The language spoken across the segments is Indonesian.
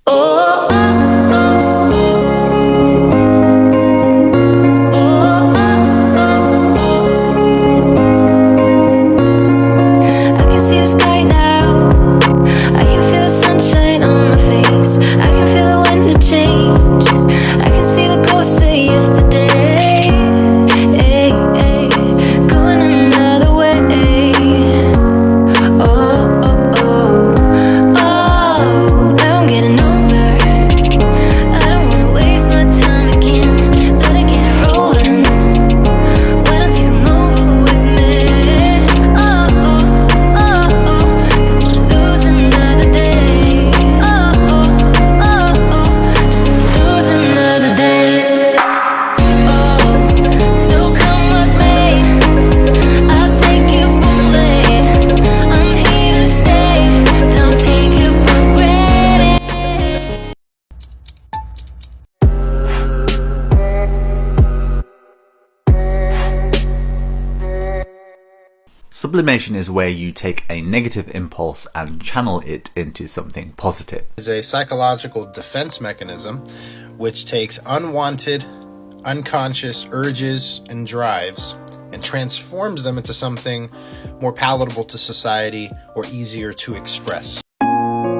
Oh, oh, oh, oh. Oh, oh, oh, oh. I can see the sky now. I can feel the sunshine on my face. I can feel the wind to change. I can see the ghost of yesterday. Hey, hey, going another way. Oh, oh, oh. Oh, now I'm getting older. I don't wanna waste my time again. Better get it rolling. Why don't you come over with me? Oh, oh, oh, oh. Don't wanna lose another day. Oh, oh, oh, oh. Don't wanna lose another day. Oh, so come with me. I'll take you fully. I'm here to stay. Don't take it for granted. Sublimation is where you take a negative impulse and channel it into something positive. Is a psychological defense mechanism which takes unwanted, unconscious urges and drives and transforms them into something more palatable to society or easier to express.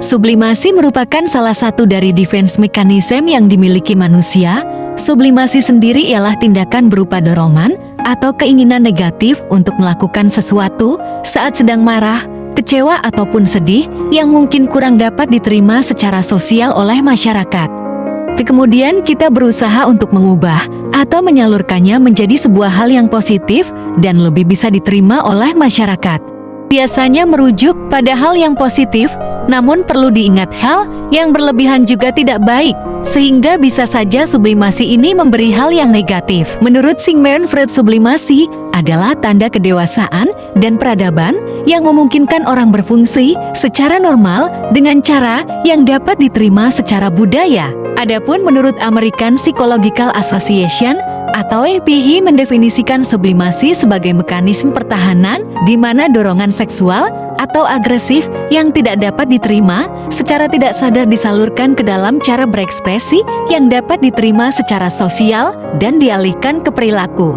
Sublimasi merupakan salah satu dari defense mechanism yang dimiliki manusia. Sublimasi sendiri ialah tindakan berupa dorongan atau keinginan negatif untuk melakukan sesuatu saat sedang marah, kecewa ataupun sedih yang mungkin kurang dapat diterima secara sosial oleh masyarakat. Kemudian kita berusaha untuk mengubah atau menyalurkannya menjadi sebuah hal yang positif dan lebih bisa diterima oleh masyarakat. Biasanya merujuk pada hal yang positif, namun perlu diingat hal yang berlebihan juga tidak baik, sehingga bisa saja sublimasi ini memberi hal yang negatif. Menurut Sigmund Freud, sublimasi adalah tanda kedewasaan dan peradaban yang memungkinkan orang berfungsi secara normal dengan cara yang dapat diterima secara budaya. Adapun menurut American Psychological Association atau API mendefinisikan sublimasi sebagai mekanisme pertahanan di mana dorongan seksual atau agresif yang tidak dapat diterima secara tidak sadar disalurkan ke dalam cara berekspresi yang dapat diterima secara sosial dan dialihkan ke perilaku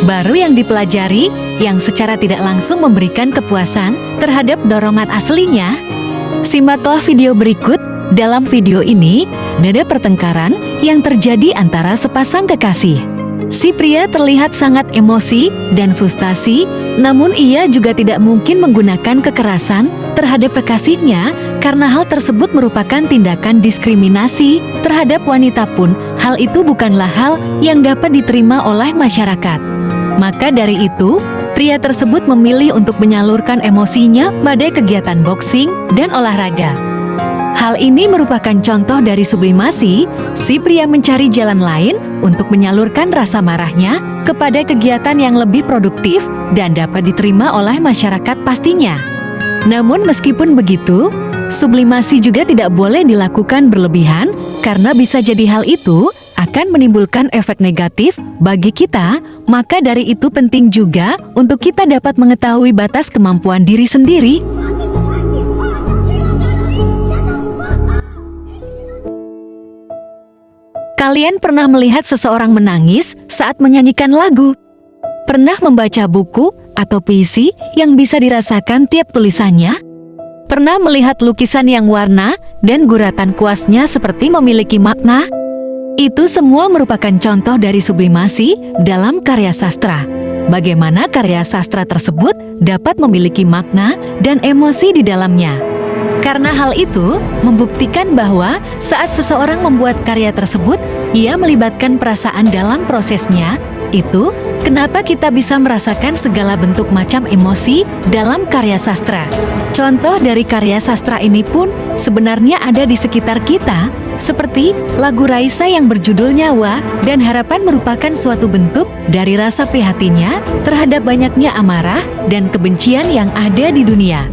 baru yang dipelajari yang secara tidak langsung memberikan kepuasan terhadap dorongan aslinya. Simaklah video berikut. Dalam video ini, ada pertengkaran yang terjadi antara sepasang kekasih. Si pria terlihat sangat emosi dan frustasi, namun ia juga tidak mungkin menggunakan kekerasan terhadap kekasihnya karena hal tersebut merupakan tindakan diskriminasi terhadap wanita pun. Hal itu bukanlah hal yang dapat diterima oleh masyarakat. Maka dari itu, pria tersebut memilih untuk menyalurkan emosinya pada kegiatan boxing dan olahraga. Hal ini merupakan contoh dari sublimasi. Si pria mencari jalan lain untuk menyalurkan rasa marahnya kepada kegiatan yang lebih produktif dan dapat diterima oleh masyarakat pastinya. Namun meskipun begitu, sublimasi juga tidak boleh dilakukan berlebihan karena bisa jadi hal itu akan menimbulkan efek negatif bagi kita. Maka dari itu penting juga untuk kita dapat mengetahui batas kemampuan diri sendiri. Kalian pernah melihat seseorang menangis saat menyanyikan lagu? Pernah membaca buku atau puisi yang bisa dirasakan tiap tulisannya? Pernah melihat lukisan yang warna dan guratan kuasnya seperti memiliki makna? Itu semua merupakan contoh dari sublimasi dalam karya sastra. Bagaimana karya sastra tersebut dapat memiliki makna dan emosi di dalamnya. Karena hal itu membuktikan bahwa saat seseorang membuat karya tersebut, ia melibatkan perasaan dalam prosesnya. Itu kenapa kita bisa merasakan segala bentuk macam emosi dalam karya sastra. Contoh dari karya sastra ini pun sebenarnya ada di sekitar kita, seperti lagu Raisa yang berjudul Nyawa dan Harapan merupakan suatu bentuk dari rasa prihatinnya terhadap banyaknya amarah dan kebencian yang ada di dunia.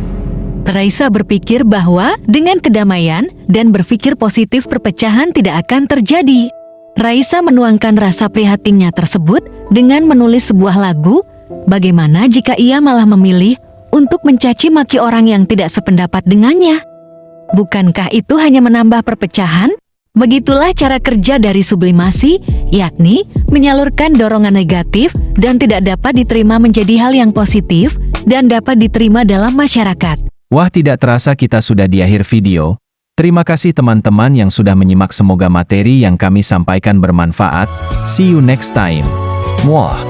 Raisa berpikir bahwa dengan kedamaian dan berpikir positif perpecahan tidak akan terjadi. Raisa menuangkan rasa prihatinnya tersebut dengan menulis sebuah lagu. Bagaimana jika ia malah memilih untuk mencaci maki orang yang tidak sependapat dengannya? Bukankah itu hanya menambah perpecahan? Begitulah cara kerja dari sublimasi, yakni menyalurkan dorongan negatif dan tidak dapat diterima menjadi hal yang positif dan dapat diterima dalam masyarakat. Wah, tidak terasa kita sudah di akhir video. Terima kasih teman-teman yang sudah menyimak, semoga materi yang kami sampaikan bermanfaat. See you next time. Muah.